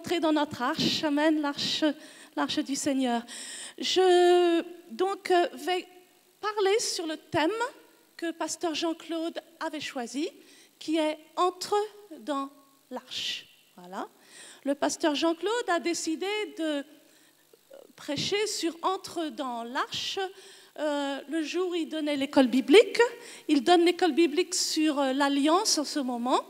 rentrer dans notre arche, amen, l'arche du Seigneur. Je vais parler sur le thème que pasteur Jean-Claude avait choisi, qui est « Entre dans l'arche ». Voilà. Le pasteur Jean-Claude a décidé de prêcher sur « Entre dans l'arche ». Le jour où il donnait l'école biblique, il donne l'école biblique sur l'alliance en ce moment,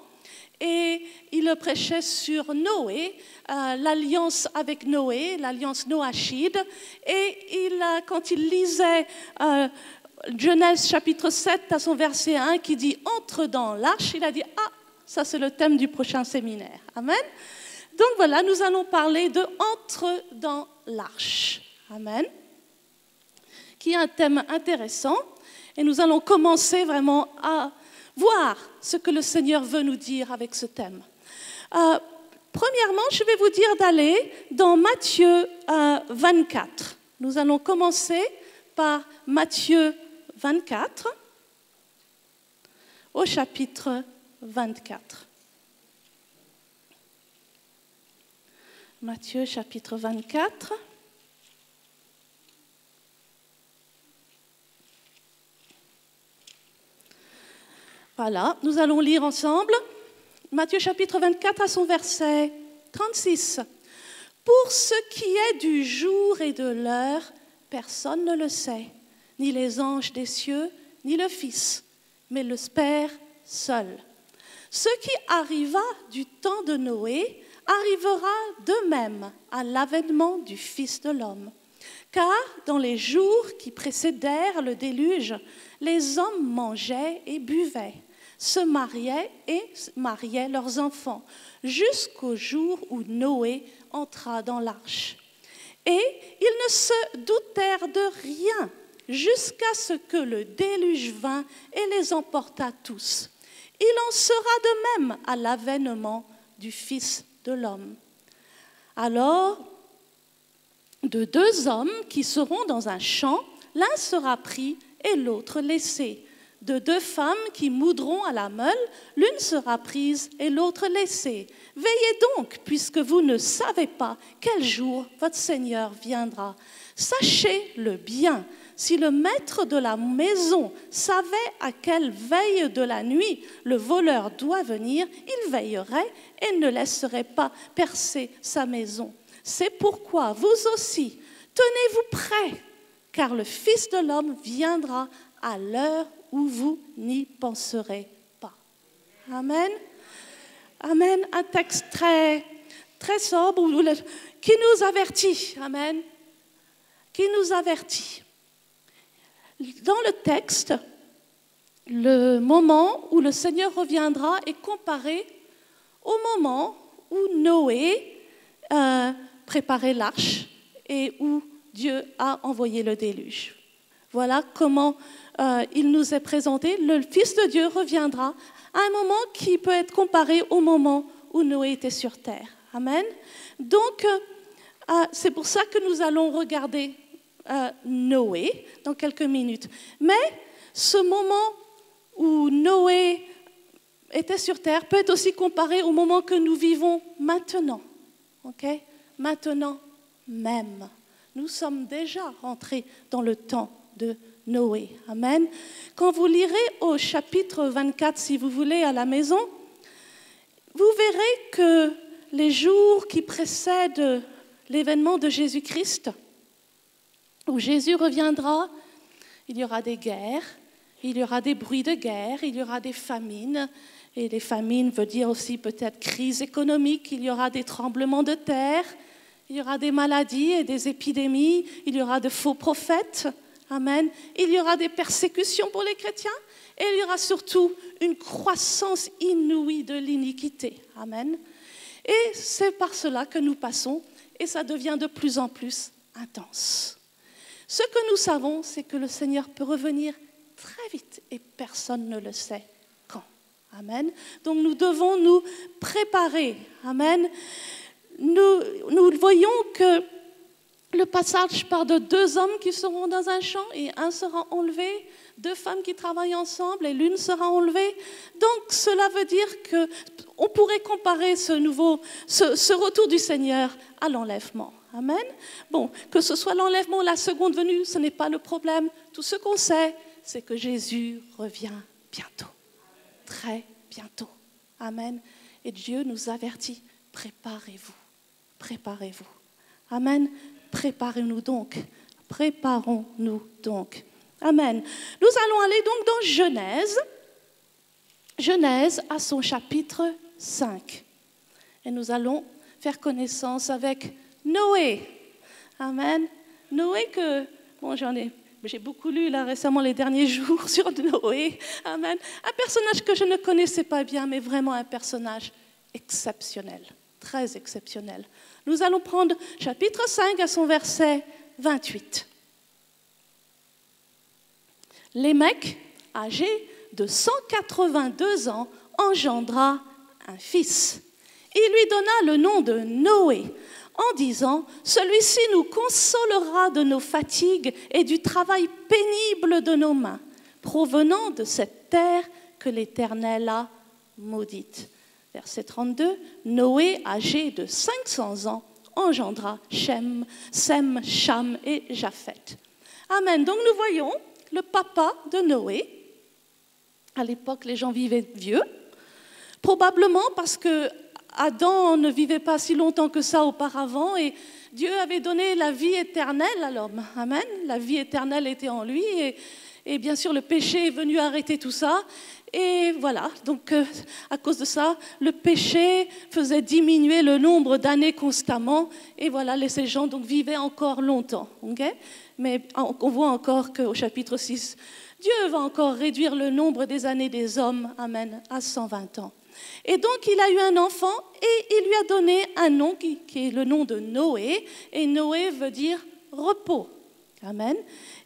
et il prêchait sur Noé, l'alliance avec Noé, l'alliance noachide, et quand il lisait Genèse chapitre 7 à son verset 1 qui dit « Entre dans l'arche », il a dit « Ah, ça c'est le thème du prochain séminaire. » Amen. Donc voilà, nous allons parler de « Entre dans l'arche ». Amen. Qui est un thème intéressant. Et nous allons commencer vraiment à voir ce que le Seigneur veut nous dire avec ce thème. Premièrement, je vais vous dire d'aller dans Matthieu 24. Nous allons commencer par Matthieu 24, au chapitre 24. Matthieu chapitre 24. Voilà, nous allons lire ensemble Matthieu chapitre 24 à son verset 36. « Pour ce qui est du jour et de l'heure, personne ne le sait, ni les anges des cieux, ni le Fils, mais le Père seul. Ce qui arriva du temps de Noé arrivera de même à l'avènement du Fils de l'homme. Car dans les jours qui précédèrent le déluge, les hommes mangeaient et buvaient, se mariaient et mariaient leurs enfants, jusqu'au jour où Noé entra dans l'arche. Et ils ne se doutèrent de rien jusqu'à ce que le déluge vint et les emporta tous. Il en sera de même à l'avènement du Fils de l'homme. Alors, de deux hommes qui seront dans un champ, l'un sera pris et l'autre laissé. De deux femmes qui moudront à la meule, l'une sera prise et l'autre laissée. Veillez donc, puisque vous ne savez pas quel jour votre Seigneur viendra. Sachez-le bien, si le maître de la maison savait à quelle veille de la nuit le voleur doit venir, il veillerait et ne laisserait pas percer sa maison. C'est pourquoi vous aussi, tenez-vous prêts, car le Fils de l'homme viendra à l'heure où vous n'y penserez pas. Amen. Amen. Un texte très, très sobre qui nous avertit. Amen. Qui nous avertit. Dans le texte, le moment où le Seigneur reviendra est comparé au moment où Noé préparait l'arche et où Dieu a envoyé le déluge. Voilà comment il nous est présenté. Le Fils de Dieu reviendra à un moment qui peut être comparé au moment où Noé était sur terre. Amen. Donc, c'est pour ça que nous allons regarder Noé dans quelques minutes. Mais ce moment où Noé était sur terre peut être aussi comparé au moment que nous vivons maintenant. Okay? Maintenant même. Nous sommes déjà rentrés dans le temps de Noé. Amen. Quand vous lirez au chapitre 24, si vous voulez, à la maison, vous verrez que les jours qui précèdent l'événement de Jésus-Christ, où Jésus reviendra, il y aura des guerres, il y aura des bruits de guerre, il y aura des famines, et les famines veut dire aussi peut-être crise économique, il y aura des tremblements de terre, il y aura des maladies et des épidémies, il y aura de faux prophètes, amen, il y aura des persécutions pour les chrétiens, et il y aura surtout une croissance inouïe de l'iniquité, amen. Et c'est par cela que nous passons, et ça devient de plus en plus intense. Ce que nous savons, c'est que le Seigneur peut revenir très vite, et personne ne le sait quand, amen. Donc nous devons nous préparer, amen. Nous voyons que Le passage parle de 2 hommes qui seront dans un champ et un sera enlevé, 2 femmes qui travaillent ensemble et l'une sera enlevée. Donc cela veut dire qu'on pourrait comparer ce retour du Seigneur à l'enlèvement. Amen. Bon, que ce soit l'enlèvement ou la seconde venue, ce n'est pas le problème. Tout ce qu'on sait, c'est que Jésus revient bientôt, très bientôt. Amen. Et Dieu nous avertit, préparez-vous, préparez-vous. Amen. Préparons-nous donc. Préparons-nous donc. Amen. Nous allons aller donc dans Genèse. Genèse à son chapitre 5. Et nous allons faire connaissance avec Noé. Amen. Noé j'ai beaucoup lu là récemment les derniers jours sur Noé. Amen. Un personnage que je ne connaissais pas bien, mais vraiment un personnage exceptionnel, très exceptionnel. Nous allons prendre chapitre 5 à son verset 28. Lémec, âgé de 182 ans, engendra un fils. Il lui donna le nom de Noé, en disant « Celui-ci nous consolera de nos fatigues et du travail pénible de nos mains, provenant de cette terre que l'Éternel a maudite. » Verset 32, Noé, âgé de 500 ans, engendra Sem, Cham et Japheth. Amen. Donc nous voyons le papa de Noé. À l'époque, les gens vivaient vieux, probablement parce que Adam ne vivait pas si longtemps que ça auparavant et Dieu avait donné la vie éternelle à l'homme. Amen. La vie éternelle était en lui et bien sûr le péché est venu arrêter tout ça. Et voilà, donc à cause de ça, le péché faisait diminuer le nombre d'années constamment. Et voilà, ces gens donc vivaient encore longtemps. Okay? Mais on voit encore qu'au chapitre 6, Dieu va encore réduire le nombre des années des hommes, amen, à 120 ans. Et donc il a eu un enfant et il lui a donné un nom qui est le nom de Noé. Et Noé veut dire repos. Amen.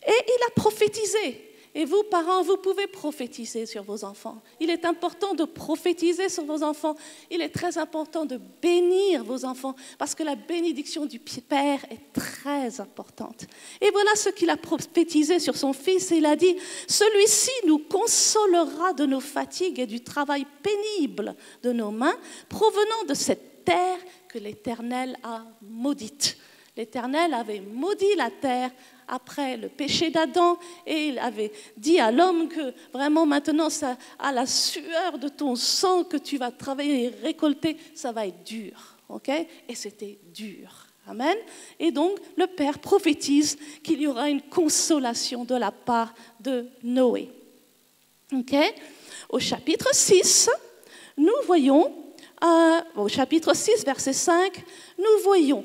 Et il a prophétisé. Et vous, parents, vous pouvez prophétiser sur vos enfants. Il est important de prophétiser sur vos enfants. Il est très important de bénir vos enfants parce que la bénédiction du Père est très importante. Et voilà ce qu'il a prophétisé sur son fils. Et il a dit, « Celui-ci nous consolera de nos fatigues et du travail pénible de nos mains, provenant de cette terre que l'Éternel a maudite. » L'Éternel avait maudit la terre après le péché d'Adam et il avait dit à l'homme que vraiment maintenant ça, à la sueur de ton sang que tu vas travailler et récolter, ça va être dur. Okay? Et c'était dur. Amen. Et donc le Père prophétise qu'il y aura une consolation de la part de Noé. Okay? Au chapitre 6, nous voyons, au chapitre 6, verset 5, nous voyons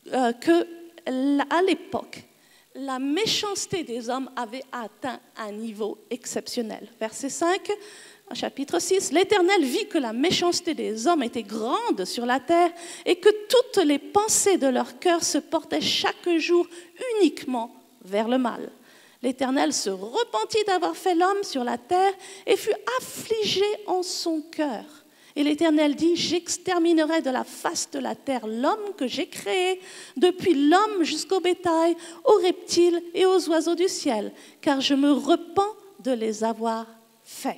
qu'à l'époque, la méchanceté des hommes avait atteint un niveau exceptionnel. Verset 5, chapitre 6, l'Éternel vit que la méchanceté des hommes était grande sur la terre et que toutes les pensées de leur cœur se portaient chaque jour uniquement vers le mal. L'Éternel se repentit d'avoir fait l'homme sur la terre et fut affligé en son cœur. Et l'Éternel dit, j'exterminerai de la face de la terre l'homme que j'ai créé, depuis l'homme jusqu'au bétail, aux reptiles et aux oiseaux du ciel, car je me repens de les avoir faits.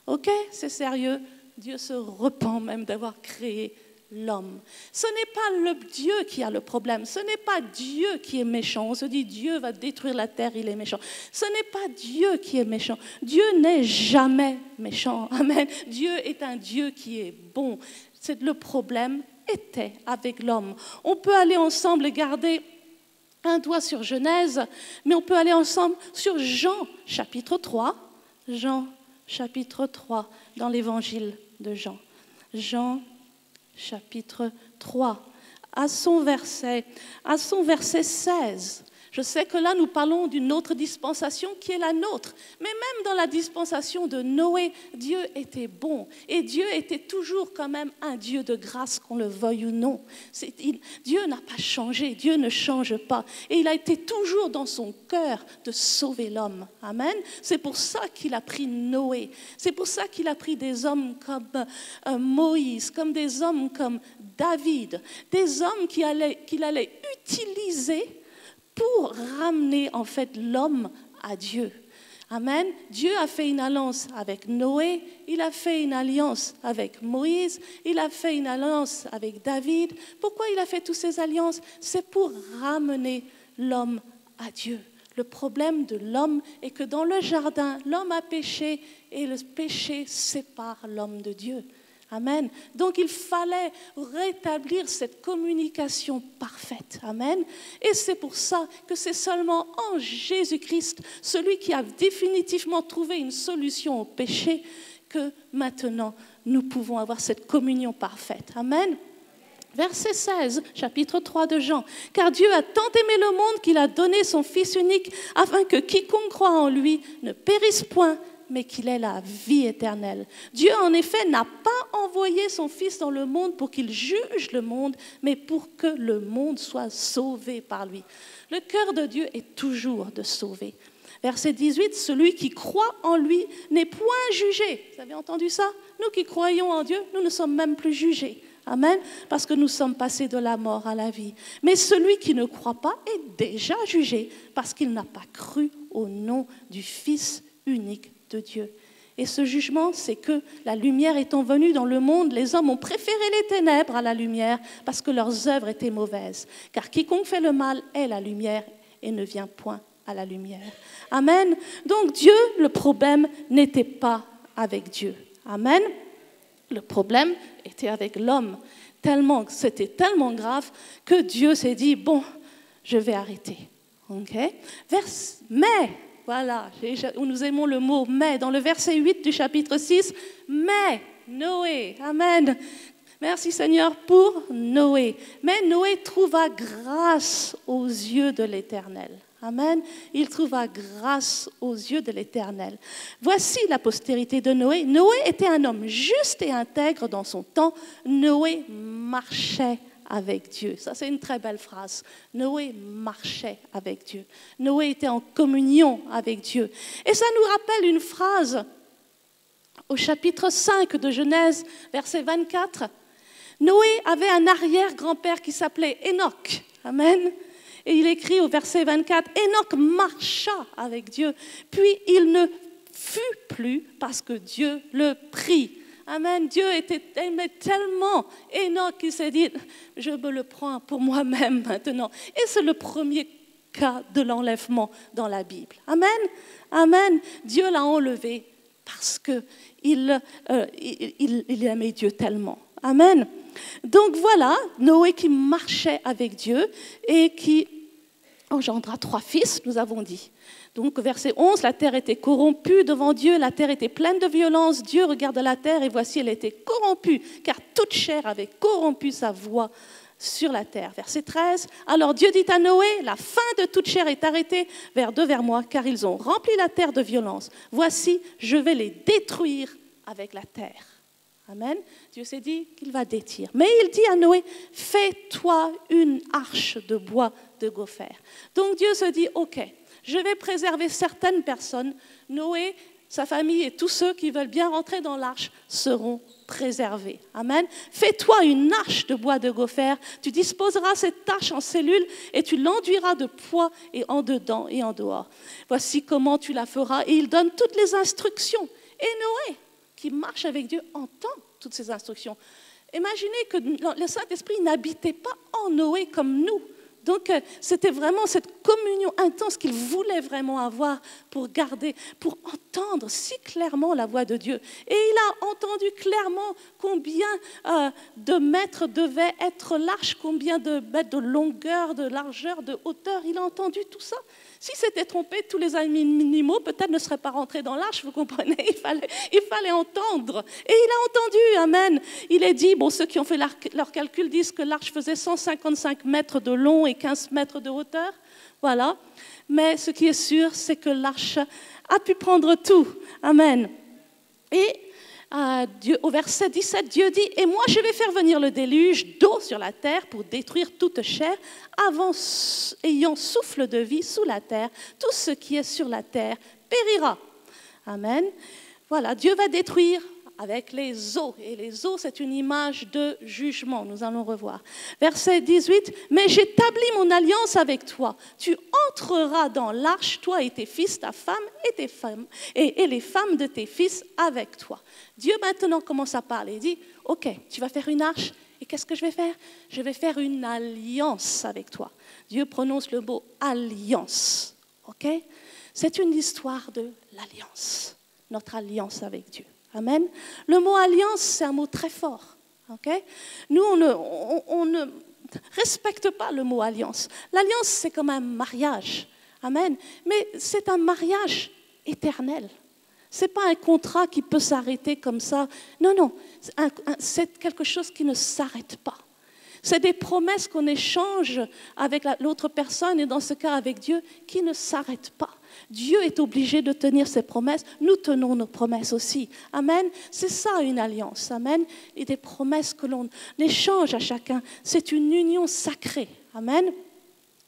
Ok, c'est sérieux, Dieu se repent même d'avoir créé l'homme. Ce n'est pas le Dieu qui a le problème, ce n'est pas Dieu qui est méchant. On se dit Dieu va détruire la terre, il est méchant. Ce n'est pas Dieu qui est méchant. Dieu n'est jamais méchant. Amen. Dieu est un Dieu qui est bon. Le problème était avec l'homme. On peut aller ensemble et garder un doigt sur Genèse, mais on peut aller ensemble sur Jean, chapitre 3. Jean, chapitre 3, dans l'évangile de Jean. Jean, chapitre 3, à son verset 16. Je sais que là, nous parlons d'une autre dispensation qui est la nôtre. Mais même dans la dispensation de Noé, Dieu était bon. Et Dieu était toujours quand même un Dieu de grâce, qu'on le veuille ou non. Dieu n'a pas changé, Dieu ne change pas. Et il a été toujours dans son cœur de sauver l'homme. Amen. C'est pour ça qu'il a pris Noé. C'est pour ça qu'il a pris des hommes comme Moïse, comme des hommes comme David. Des hommes qu'il allait utiliser pour ramener en fait l'homme à Dieu. Amen. Dieu a fait une alliance avec Noé, il a fait une alliance avec Moïse, il a fait une alliance avec David. Pourquoi il a fait toutes ces alliances? C'est pour ramener l'homme à Dieu. Le problème de l'homme est que dans le jardin, l'homme a péché et le péché sépare l'homme de Dieu. Amen. Donc il fallait rétablir cette communication parfaite. Amen. Et c'est pour ça que c'est seulement en Jésus-Christ, celui qui a définitivement trouvé une solution au péché, que maintenant nous pouvons avoir cette communion parfaite. Amen. Verset 16, chapitre 3 de Jean. « Car Dieu a tant aimé le monde qu'il a donné son Fils unique, afin que quiconque croit en lui ne périsse point, mais qu'il ait la vie éternelle. Dieu, en effet, n'a pas envoyé son Fils dans le monde pour qu'il juge le monde, mais pour que le monde soit sauvé par lui. » Le cœur de Dieu est toujours de sauver. Verset 18, « Celui qui croit en lui n'est point jugé. » Vous avez entendu ça? Nous qui croyons en Dieu, nous ne sommes même plus jugés. Amen. Parce que nous sommes passés de la mort à la vie. Mais celui qui ne croit pas est déjà jugé parce qu'il n'a pas cru au nom du Fils unique de Dieu. Et ce jugement, c'est que la lumière étant venue dans le monde, les hommes ont préféré les ténèbres à la lumière parce que leurs œuvres étaient mauvaises. Car quiconque fait le mal est la lumière et ne vient point à la lumière. Amen. Donc Dieu, le problème n'était pas avec Dieu. Amen. Le problème était avec l'homme. C'était tellement grave que Dieu s'est dit, bon, je vais arrêter. Okay? Mais, voilà, nous aimons le mot « mais ». Dans le verset 8 du chapitre 6, « Mais Noé ». Amen. Merci Seigneur pour Noé. Mais Noé trouva grâce aux yeux de l'Éternel. Amen. Il trouva grâce aux yeux de l'Éternel. Voici la postérité de Noé. Noé était un homme juste et intègre dans son temps. Noé marchait avec Dieu. Ça, c'est une très belle phrase. Noé marchait avec Dieu. Noé était en communion avec Dieu. Et ça nous rappelle une phrase au chapitre 5 de Genèse, verset 24. Noé avait un arrière-grand-père qui s'appelait Enoch. Amen. Et il écrit au verset 24, « Enoch marcha avec Dieu, puis il ne fut plus parce que Dieu le prit. » Amen. Dieu aimait tellement Enoch qu'il s'est dit, « Je me le prends pour moi-même maintenant. » Et c'est le premier cas de l'enlèvement dans la Bible. Amen. Amen. Dieu l'a enlevé parce qu'il aimait Dieu tellement. Amen. Donc voilà, Noé qui marchait avec Dieu et qui engendra 3 fils, nous avons dit. Donc verset 11, la terre était corrompue devant Dieu, la terre était pleine de violence. Dieu regarda la terre et voici elle était corrompue, car toute chair avait corrompu sa voie sur la terre. Verset 13, alors Dieu dit à Noé, la fin de toute chair est arrêtée vers moi, car ils ont rempli la terre de violence. Voici, je vais les détruire avec la terre. Amen. Dieu s'est dit qu'il va détruire. Mais il dit à Noé, fais-toi une arche de bois de gopher. Donc Dieu se dit, ok, je vais préserver certaines personnes. Noé, sa famille et tous ceux qui veulent bien rentrer dans l'arche seront préservés. Amen. Fais-toi une arche de bois de gopher. Tu disposeras cette arche en cellules et tu l'enduiras de poids et en dedans et en dehors. Voici comment tu la feras. Et il donne toutes les instructions. Et Noé, qui marche avec Dieu, entend toutes ces instructions. Imaginez que le Saint-Esprit n'habitait pas en Noé comme nous. Donc, c'était vraiment cette communion intense qu'il voulait vraiment avoir pour garder, pour entendre si clairement la voix de Dieu. Et il a entendu clairement combien de mètres devait être l'arche, combien de mètres de longueur, de largeur, de hauteur. Il a entendu tout ça. Si c'était trompé, tous les animaux peut-être ne seraient pas rentrés dans l'arche, vous comprenez, il fallait entendre. Et il a entendu, amen. Il est dit, bon, ceux qui ont fait leur calcul disent que l'arche faisait 155 mètres de long et 15 mètres de hauteur. Voilà. Mais ce qui est sûr, c'est que l'arche a pu prendre tout. Amen. Et Dieu, au verset 17, Dieu dit « Et moi, je vais faire venir le déluge d'eau sur la terre pour détruire toute chair, ayant souffle de vie sous la terre. Tout ce qui est sur la terre périra. » Amen. Voilà, Dieu va détruire avec les eaux. Et les eaux, c'est une image de jugement. Nous allons revoir. Verset 18. « Mais j'établis mon alliance avec toi. Tu entreras dans l'arche, toi et tes fils, ta femme et les femmes de tes fils avec toi. » Dieu maintenant commence à parler. Il dit, « Ok, tu vas faire une arche. Et qu'est-ce que je vais faire? Je vais faire une alliance avec toi. » Dieu prononce le mot « alliance ». Ok? C'est une histoire de l'alliance. Notre alliance avec Dieu. Amen. Le mot alliance, c'est un mot très fort. Okay? Nous, on ne respecte pas le mot alliance. L'alliance, c'est comme un mariage. Amen. Mais c'est un mariage éternel. Ce n'est pas un contrat qui peut s'arrêter comme ça. Non, non. C'est quelque chose qui ne s'arrête pas. C'est des promesses qu'on échange avec l'autre personne, et dans ce cas avec Dieu, qui ne s'arrêtent pas. Dieu est obligé de tenir ses promesses. Nous tenons nos promesses aussi. Amen. C'est ça une alliance. Amen. Et des promesses que l'on échange à chacun. C'est une union sacrée. Amen.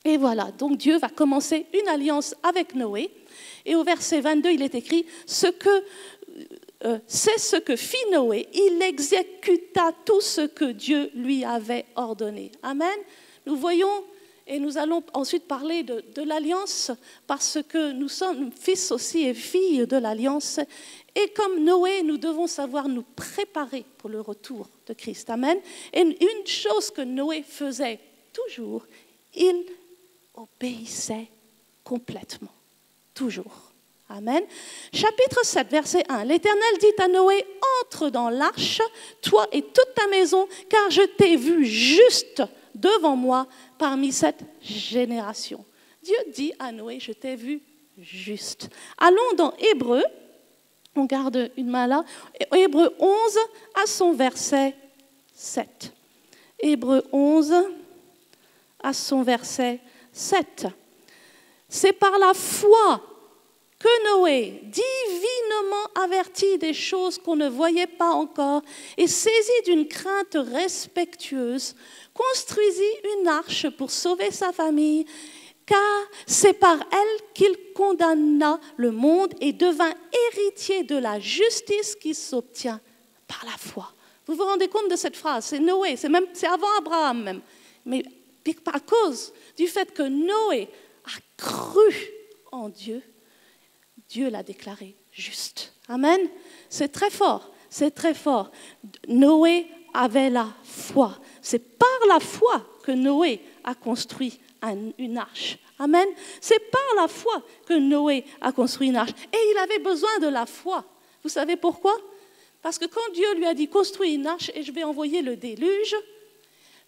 Et voilà. Donc Dieu va commencer une alliance avec Noé. Et au verset 22, il est écrit « c'est ce que fit Noé. Il exécuta tout ce que Dieu lui avait ordonné. » Amen. Nous voyons... Et nous allons ensuite parler de l'alliance parce que nous sommes fils aussi et filles de l'alliance. Et comme Noé, nous devons savoir nous préparer pour le retour de Christ. Amen. Et une chose que Noé faisait toujours, il obéissait complètement. Toujours. Amen. Chapitre 7, verset 1. L'Éternel dit à Noé, « Entre dans l'arche, toi et toute ta maison, car je t'ai vu juste devant moi parmi cette génération. » Dieu dit à Noé, je t'ai vu juste. Allons dans Hébreux, on garde une main là, Hébreux 11 à son verset 7. Hébreux 11 à son verset 7. C'est par la foi que Noé, divinement averti des choses qu'on ne voyait pas encore et saisi d'une crainte respectueuse, construisit une arche pour sauver sa famille, car c'est par elle qu'il condamna le monde et devint héritier de la justice qui s'obtient par la foi. Vous vous rendez compte de cette phrase? C'est Noé, c'est avant Abraham même. Mais à cause du fait que Noé a cru en Dieu, Dieu l'a déclaré juste. Amen. C'est très fort, c'est très fort. Noé avait la foi. C'est par la foi que Noé a construit une arche. Amen. C'est par la foi que Noé a construit une arche. Et il avait besoin de la foi. Vous savez pourquoi? Parce que quand Dieu lui a dit « Construis une arche et je vais envoyer le déluge »,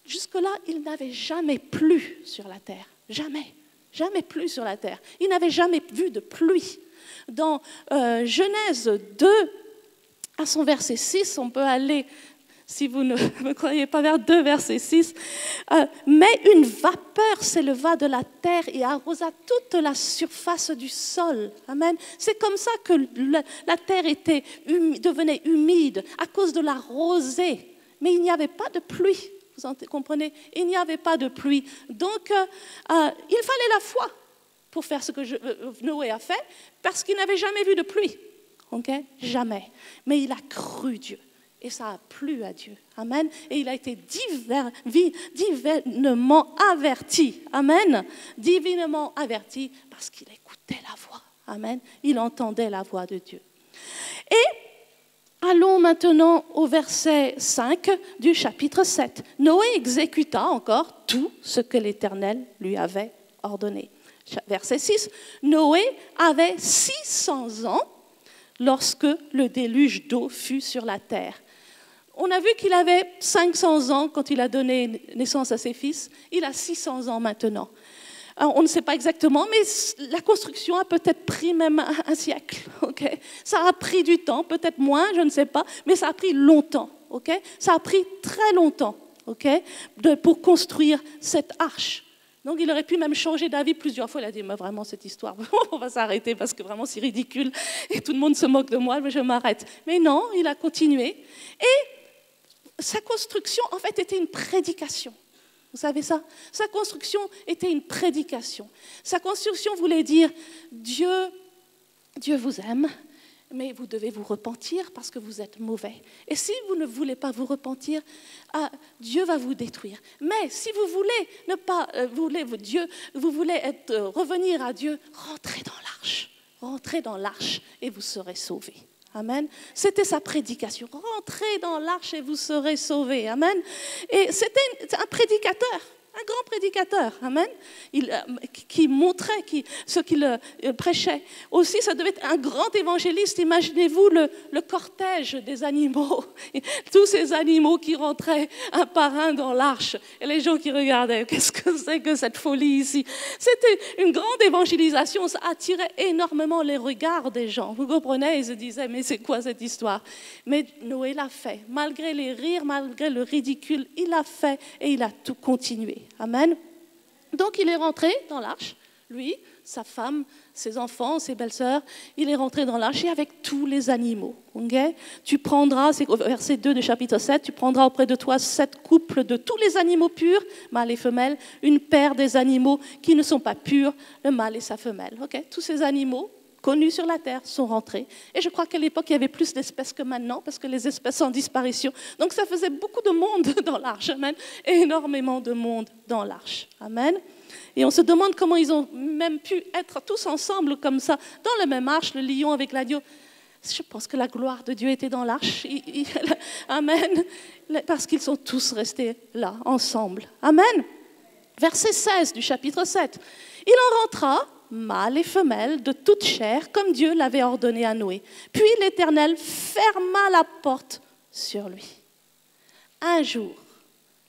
jusque-là, il n'avait jamais plu sur la terre. Jamais. Jamais plu sur la terre. Il n'avait jamais vu de pluie. Dans Genèse 2, à son verset 6, on peut aller, si vous ne me croyez pas, vers 2, verset 6, mais une vapeur s'éleva de la terre et arrosa toute la surface du sol. Amen. C'est comme ça que la terre devenait humide à cause de la rosée. Mais il n'y avait pas de pluie. Vous comprenez? Il n'y avait pas de pluie. Donc, il fallait la foi pour faire ce que Noé a fait, parce qu'il n'avait jamais vu de pluie. Okay? Jamais. Mais il a cru Dieu. Et ça a plu à Dieu. Amen. Et il a été divinement averti. Amen. Divinement averti parce qu'il écoutait la voix. Amen. Il entendait la voix de Dieu. Et allons maintenant au verset 5 du chapitre 7. Noé exécuta encore tout ce que l'Éternel lui avait ordonné. Verset 6. Noé avait 600 ans lorsque le déluge d'eau fut sur la terre. On a vu qu'il avait 500 ans quand il a donné naissance à ses fils. Il a 600 ans maintenant. On ne sait pas exactement, mais la construction a peut-être pris même un siècle. Okay? Ça a pris du temps, peut-être moins, je ne sais pas, mais ça a pris longtemps. Okay? Ça a pris très longtemps, okay? Pour construire cette arche. Donc il aurait pu même changer d'avis plusieurs fois. Il a dit, mais vraiment cette histoire, on va s'arrêter parce que vraiment c'est ridicule et tout le monde se moque de moi, mais je m'arrête. Mais non, il a continué. Et sa construction, en fait, était une prédication. Vous savez ça? Sa construction était une prédication. Sa construction voulait dire, Dieu vous aime, mais vous devez vous repentir parce que vous êtes mauvais. Et si vous ne voulez pas vous repentir, Dieu va vous détruire. Mais si vous voulez revenir à Dieu, rentrez dans l'arche. Rentrez dans l'arche et vous serez sauvés. Amen. C'était sa prédication. Rentrez dans l'arche et vous serez sauvés. Amen. Et c'était un prédicateur. Un grand prédicateur, amen, qui montrait ce qu'il prêchait. Aussi, ça devait être un grand évangéliste. Imaginez-vous le cortège des animaux, tous ces animaux qui rentraient un par un dans l'arche. Et les gens qui regardaient, qu'est-ce que c'est que cette folie ici? C'était une grande évangélisation, ça attirait énormément les regards des gens. Vous comprenez? Ils se disaient, mais c'est quoi cette histoire? Mais Noé l'a fait. Malgré les rires, malgré le ridicule, il l'a fait et il a tout continué. Amen. Donc il est rentré dans l'arche, lui, sa femme, ses enfants, ses belles-sœurs, il est rentré dans l'arche et avec tous les animaux. Okay? Tu prendras, c'est au verset 2 du chapitre 7, tu prendras auprès de toi 7 couples de tous les animaux purs, mâles et femelles, une paire des animaux qui ne sont pas purs, le mâle et sa femelle. Okay? Tous ces animaux connus sur la terre sont rentrés. Et je crois qu'à l'époque, il y avait plus d'espèces que maintenant, parce que les espèces sont en disparition. Donc ça faisait beaucoup de monde dans l'arche, amen. Énormément de monde dans l'arche, amen. Et on se demande comment ils ont même pu être tous ensemble comme ça, dans la même arche, le lion avec l'agneau. Je pense que la gloire de Dieu était dans l'arche, amen, parce qu'ils sont tous restés là, ensemble, amen. Verset 16 du chapitre 7. Il en rentra, mâle et femelle, de toute chair, comme Dieu l'avait ordonné à Noé. Puis l'Éternel ferma la porte sur lui. Un jour,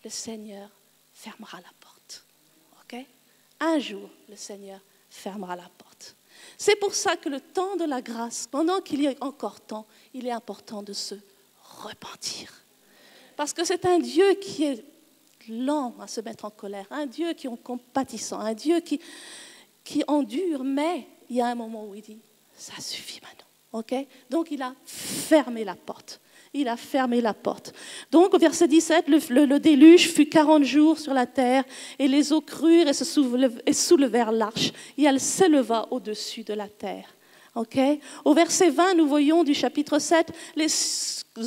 le Seigneur fermera la porte. Okay? Un jour, le Seigneur fermera la porte. C'est pour ça que le temps de la grâce, pendant qu'il y a encore temps, il est important de se repentir. Parce que c'est un Dieu qui est lent à se mettre en colère, un Dieu qui est compatissant, un Dieu qui endure, mais il y a un moment où il dit, ça suffit maintenant. Okay? Donc il a fermé la porte. Il a fermé la porte. Donc au verset 17, le déluge fut 40 jours sur la terre, et les eaux crurent et soulevèrent l'arche, et elle s'éleva au-dessus de la terre. Okay? Au verset 20, nous voyons du chapitre 7, les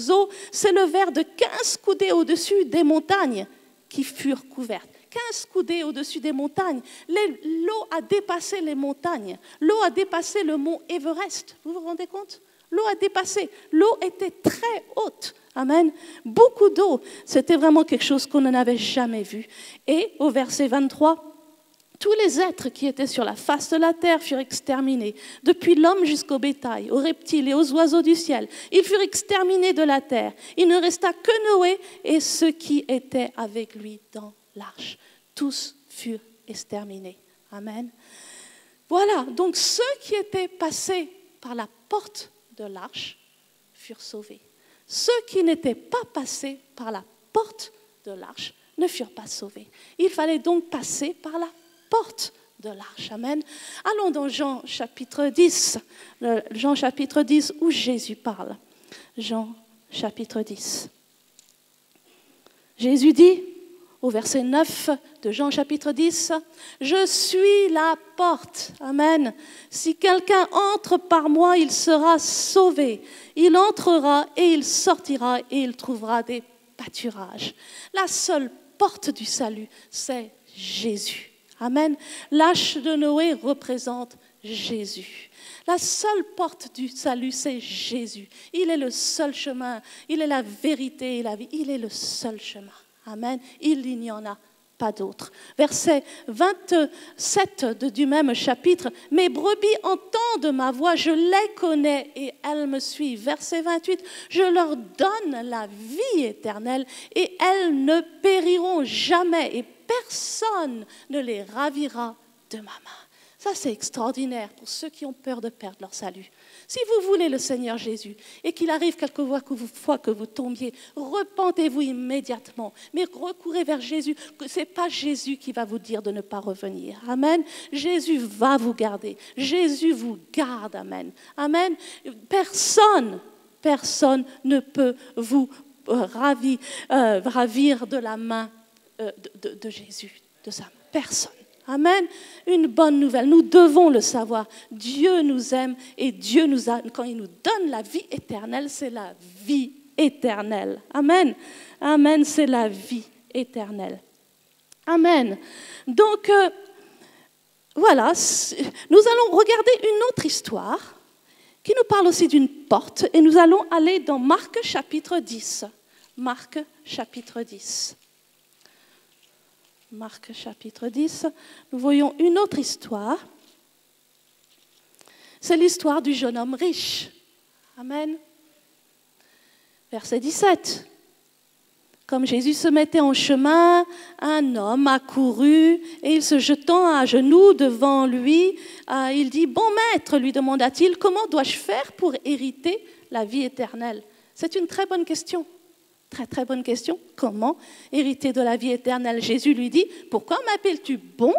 eaux s'élevèrent de 15 coudées au-dessus des montagnes qui furent couvertes. 15 coudées au-dessus des montagnes. L'eau a dépassé les montagnes. L'eau a dépassé le mont Everest. Vous vous rendez compte? L'eau a dépassé. L'eau était très haute. Amen. Beaucoup d'eau. C'était vraiment quelque chose qu'on n'en avait jamais vu. Et au verset 23, tous les êtres qui étaient sur la face de la terre furent exterminés, depuis l'homme jusqu'au bétail, aux reptiles et aux oiseaux du ciel. Ils furent exterminés de la terre. Il ne resta que Noé et ceux qui étaient avec lui dans l'arche. Tous furent exterminés. Amen. Voilà, donc ceux qui étaient passés par la porte de l'arche furent sauvés. Ceux qui n'étaient pas passés par la porte de l'arche ne furent pas sauvés. Il fallait donc passer par la porte de l'arche. Amen. Allons dans Jean chapitre 10. Jean chapitre 10 où Jésus parle. Jean chapitre 10. Jésus dit au verset 9 de Jean chapitre 10, « Je suis la porte. » Amen. « Si quelqu'un entre par moi, il sera sauvé. Il entrera et il sortira et il trouvera des pâturages. » La seule porte du salut, c'est Jésus. Amen. L'arche de Noé représente Jésus. La seule porte du salut, c'est Jésus. Il est le seul chemin. Il est la vérité et la vie. Il est le seul chemin. Amen. Il n'y en a pas d'autre. Verset 27 du même chapitre. « Mes brebis entendent ma voix, je les connais et elles me suivent. » Verset 28. « Je leur donne la vie éternelle et elles ne périront jamais et personne ne les ravira de ma main. » Ça, c'est extraordinaire pour ceux qui ont peur de perdre leur salut. Si vous voulez le Seigneur Jésus et qu'il arrive quelquefois que vous tombiez, repentez-vous immédiatement, mais recourez vers Jésus. Ce n'est pas Jésus qui va vous dire de ne pas revenir. Amen. Jésus va vous garder. Jésus vous garde. Amen. Amen. Personne ne peut vous ravir de la main de Jésus, de sa main. Personne. Amen. Une bonne nouvelle. Nous devons le savoir. Dieu nous aime et Dieu quand il nous donne la vie éternelle, c'est la vie éternelle. Amen. Amen, c'est la vie éternelle. Amen. Donc, voilà, nous allons regarder une autre histoire qui nous parle aussi d'une porte et nous allons aller dans Marc chapitre 10. Marc chapitre 10. Marc chapitre 10, nous voyons une autre histoire. C'est l'histoire du jeune homme riche. Amen. Verset 17. Comme Jésus se mettait en chemin, un homme accourut et il se jetant à genoux devant lui, il dit « Bon maître, lui demanda-t-il, comment dois-je faire pour hériter la vie éternelle ?» C'est une très bonne question. Très, très bonne question. Comment hériter de la vie éternelle? Jésus lui dit, pourquoi m'appelles-tu bon?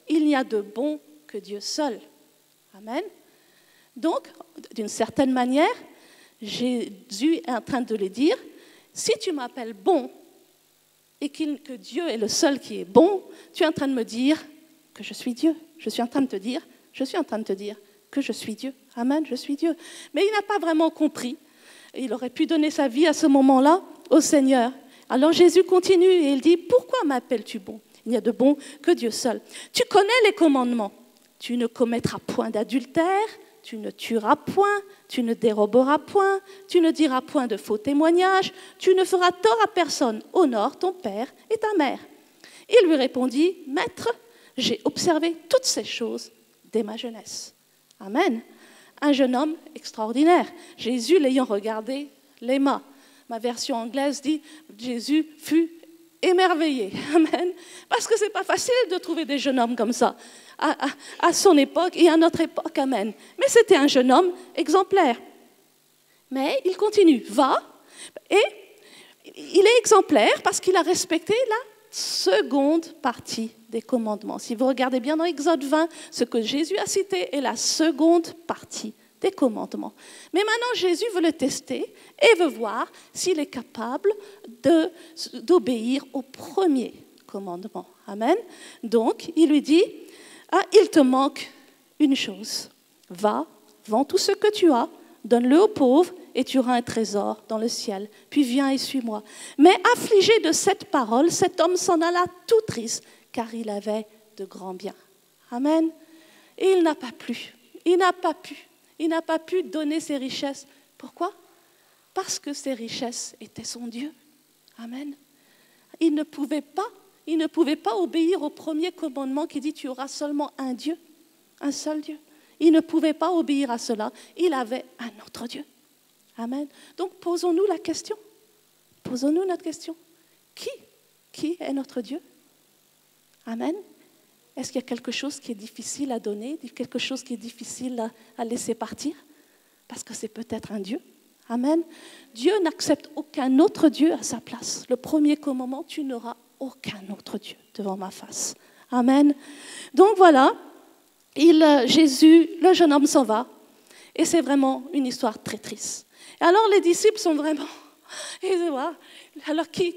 Il n'y a de bon que Dieu seul. Amen. Donc, d'une certaine manière, Jésus est en train de lui dire, si tu m'appelles bon et que Dieu est le seul qui est bon, tu es en train de me dire que je suis Dieu. Je suis en train de te dire que je suis Dieu. Amen, je suis Dieu. Mais il n'a pas vraiment compris. Il aurait pu donner sa vie à ce moment-là au Seigneur. Alors Jésus continue et il dit, pourquoi m'appelles-tu bon? Il n'y a de bon que Dieu seul. Tu connais les commandements. Tu ne commettras point d'adultère, tu ne tueras point, tu ne déroberas point, tu ne diras point de faux témoignages, tu ne feras tort à personne. Honore ton père et ta mère. Il lui répondit, Maître, j'ai observé toutes ces choses dès ma jeunesse. Amen. Un jeune homme extraordinaire. Jésus, l'ayant regardé, l'aima. Ma version anglaise dit « Jésus fut émerveillé ». Amen. Parce que ce n'est pas facile de trouver des jeunes hommes comme ça à son époque et à notre époque. Amen. Mais c'était un jeune homme exemplaire. Mais il continue. Va. Et il est exemplaire parce qu'il a respecté la seconde partie des commandements. Si vous regardez bien dans Exode 20, ce que Jésus a cité est la seconde partie des commandements. Mais maintenant, Jésus veut le tester et veut voir s'il est capable d'obéir au premier commandement. Amen. Donc, il lui dit, il te manque une chose. Va, vends tout ce que tu as, donne-le aux pauvres et tu auras un trésor dans le ciel. Puis viens et suis-moi. Mais affligé de cette parole, cet homme s'en alla tout triste, car il avait de grands biens. Amen. Et il n'a pas pu. Il n'a pas pu donner ses richesses. Pourquoi? Parce que ses richesses étaient son Dieu. Amen. Il ne pouvait pas obéir au premier commandement qui dit tu auras seulement un Dieu, un seul Dieu. Il ne pouvait pas obéir à cela. Il avait un autre Dieu. Amen. Donc posons-nous la question. Posons-nous notre question. Qui est notre Dieu? Amen. Est-ce qu'il y a quelque chose qui est difficile à donner, quelque chose qui est difficile à laisser partir? Parce que c'est peut-être un Dieu. Amen. Dieu n'accepte aucun autre Dieu à sa place. Le premier commandement, tu n'auras aucun autre Dieu devant ma face. Amen. Donc voilà, Jésus, le jeune homme s'en va. Et c'est vraiment une histoire très triste. Et alors les disciples sont vraiment... Alors qui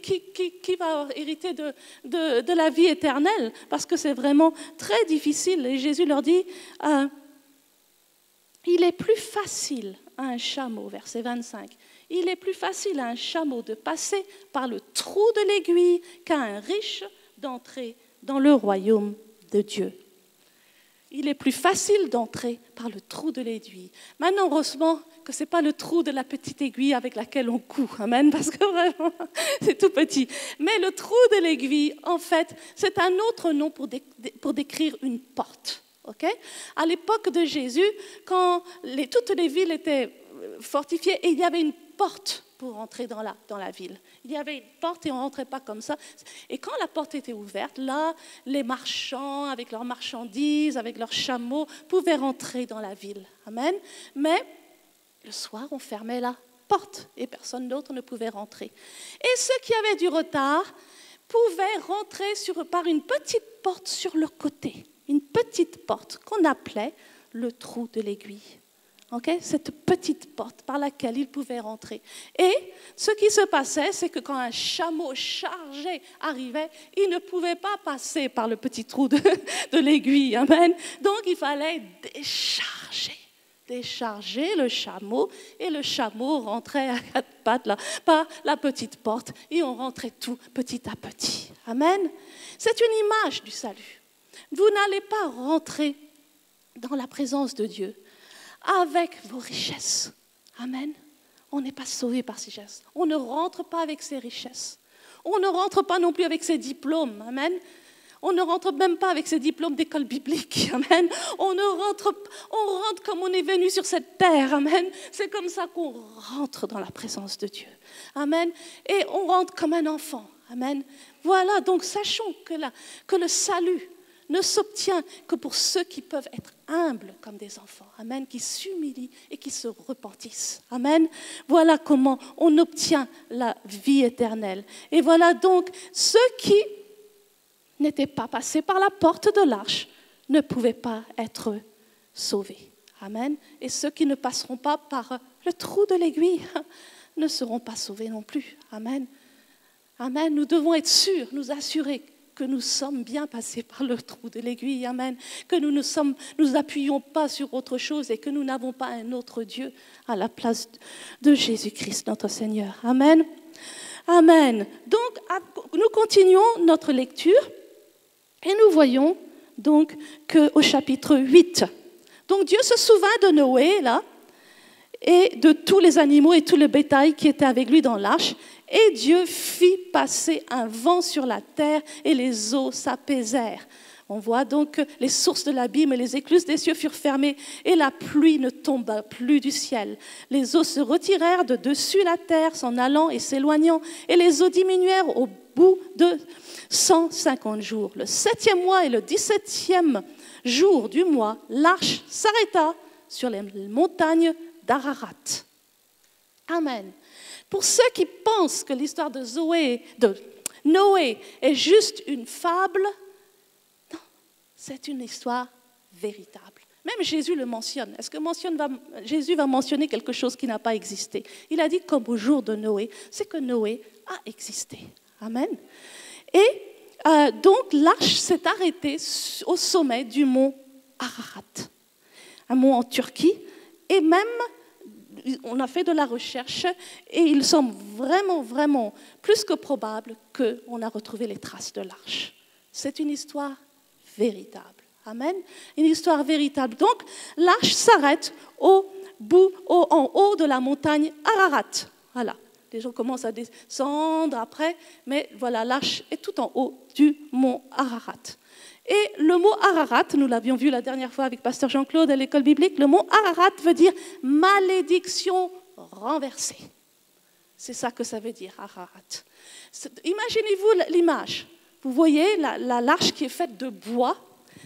va hériter de la vie éternelle? Parce que c'est vraiment très difficile. Et Jésus leur dit, il est plus facile à un chameau, verset 25, il est plus facile à un chameau de passer par le trou de l'aiguille qu'à un riche d'entrer dans le royaume de Dieu. Il est plus facile d'entrer par le trou de l'aiguille. Maintenant, heureusement que ce n'est pas le trou de la petite aiguille avec laquelle on coud. Amen, parce que vraiment, c'est tout petit. Mais le trou de l'aiguille, en fait, c'est un autre nom pour décrire une porte. Okay? À l'époque de Jésus, quand toutes les villes étaient fortifiées, et il y avait une porte pour entrer dans la ville. Il y avait une porte et on ne rentrait pas comme ça. Et quand la porte était ouverte, là, les marchands, avec leurs marchandises, avec leurs chameaux, pouvaient rentrer dans la ville. Amen. Mais le soir, on fermait la porte et personne d'autre ne pouvait rentrer. Et ceux qui avaient du retard pouvaient rentrer par une petite porte sur le côté, une petite porte qu'on appelait le trou de l'aiguille. Okay? Cette petite porte par laquelle ils pouvaient rentrer. Et ce qui se passait, c'est que quand un chameau chargé arrivait, il ne pouvait pas passer par le petit trou de l'aiguille. Amen. Donc il fallait décharger le chameau, et le chameau rentrait à quatre pattes là, par la petite porte, et on rentrait tout petit à petit. Amen. C'est une image du salut. Vous n'allez pas rentrer dans la présence de Dieu avec vos richesses. Amen. On n'est pas sauvé par ses richesses. On ne rentre pas avec ses richesses. On ne rentre pas non plus avec ses diplômes. Amen. On ne rentre même pas avec ses diplômes d'école biblique. Amen. On rentre comme on est venu sur cette terre. Amen. C'est comme ça qu'on rentre dans la présence de Dieu. Amen. Et on rentre comme un enfant. Amen. Voilà, donc sachons que le salut ne s'obtient que pour ceux qui peuvent être humbles comme des enfants. Amen. Qui s'humilient et qui se repentissent. Amen. Voilà comment on obtient la vie éternelle. Et voilà donc ceux qui n'étaient pas passés par la porte de l'arche ne pouvaient pas être sauvés. Amen. Et ceux qui ne passeront pas par le trou de l'aiguille ne seront pas sauvés non plus. Amen. Amen. Nous devons être sûrs, nous assurer que nous sommes bien passés par le trou de l'aiguille, amen, que nous ne nous appuyons pas sur autre chose et que nous n'avons pas un autre Dieu à la place de Jésus-Christ, notre Seigneur. Amen. Amen. Donc, nous continuons notre lecture et nous voyons donc qu'au chapitre 8, donc Dieu se souvint de Noé, là, et de tous les animaux et tout le bétail qui était avec lui dans l'arche. Et Dieu fit passer un vent sur la terre et les eaux s'apaisèrent. On voit donc que les sources de l'abîme et les écluses des cieux furent fermées et la pluie ne tomba plus du ciel. Les eaux se retirèrent de dessus la terre, s'en allant et s'éloignant, et les eaux diminuèrent au bout de 150 jours. Le 7e mois et le 17e jour du mois, l'arche s'arrêta sur les montagnes d'Ararat. Amen. Pour ceux qui pensent que l'histoire de Noé est juste une fable, non, c'est une histoire véritable. Même Jésus le mentionne. Est-ce que Jésus va mentionner quelque chose qui n'a pas existé? Il a dit comme au jour de Noé, c'est que Noé a existé. Amen. Et donc l'arche s'est arrêtée au sommet du mont Ararat, un mont en Turquie, et même on a fait de la recherche et il semble vraiment, vraiment plus que probable qu'on a retrouvé les traces de l'arche. C'est une histoire véritable. Amen. Une histoire véritable. Donc, l'arche s'arrête en haut de la montagne Ararat. Voilà. Les gens commencent à descendre après, mais voilà, l'arche est tout en haut du mont Ararat. Et le mot Ararat, nous l'avions vu la dernière fois avec Pasteur Jean-Claude à l'école biblique, le mot Ararat veut dire malédiction renversée. C'est ça que ça veut dire, Ararat. Imaginez-vous l'image. Vous voyez l'arche qui est faite de bois.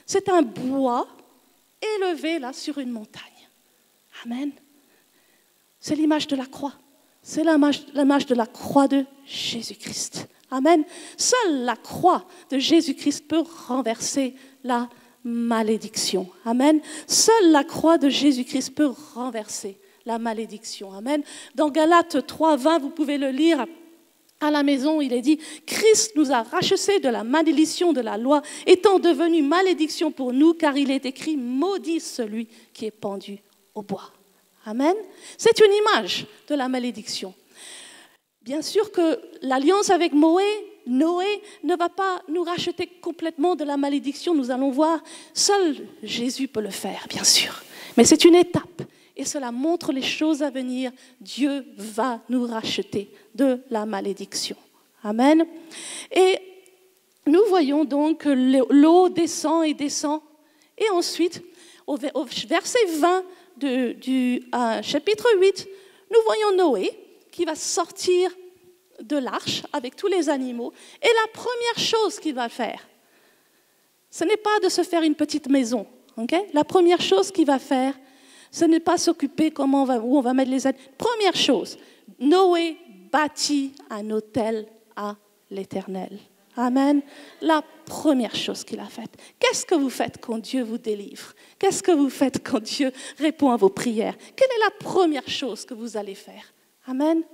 C'est un bois élevé là sur une montagne. Amen. C'est l'image de la croix. C'est l'image de la croix de Jésus-Christ. Amen. Seule la croix de Jésus-Christ peut renverser la malédiction. Amen. Seule la croix de Jésus-Christ peut renverser la malédiction. Amen. Dans Galates 3:20, vous pouvez le lire à la maison, il est dit « Christ nous a rachetés de la malédiction de la loi, étant devenu malédiction pour nous, car il est écrit « Maudit celui qui est pendu au bois ». Amen. C'est une image de la malédiction. Bien sûr que l'alliance avec Noé ne va pas nous racheter complètement de la malédiction, nous allons voir. Seul Jésus peut le faire, bien sûr. Mais c'est une étape et cela montre les choses à venir. Dieu va nous racheter de la malédiction. Amen. Et nous voyons donc que l'eau descend et descend. Et ensuite, au verset 20 du chapitre 8, nous voyons Noé qui va sortir de l'arche avec tous les animaux. Et la première chose qu'il va faire, ce n'est pas de se faire une petite maison. Okay? La première chose qu'il va faire, ce n'est pas s'occuper où on va mettre les animaux. Première chose, Noé bâtit un autel à l'Éternel. Amen. La première chose qu'il a faite. Qu'est-ce que vous faites quand Dieu vous délivre? Qu'est-ce que vous faites quand Dieu répond à vos prières? Quelle est la première chose que vous allez faire? Amen.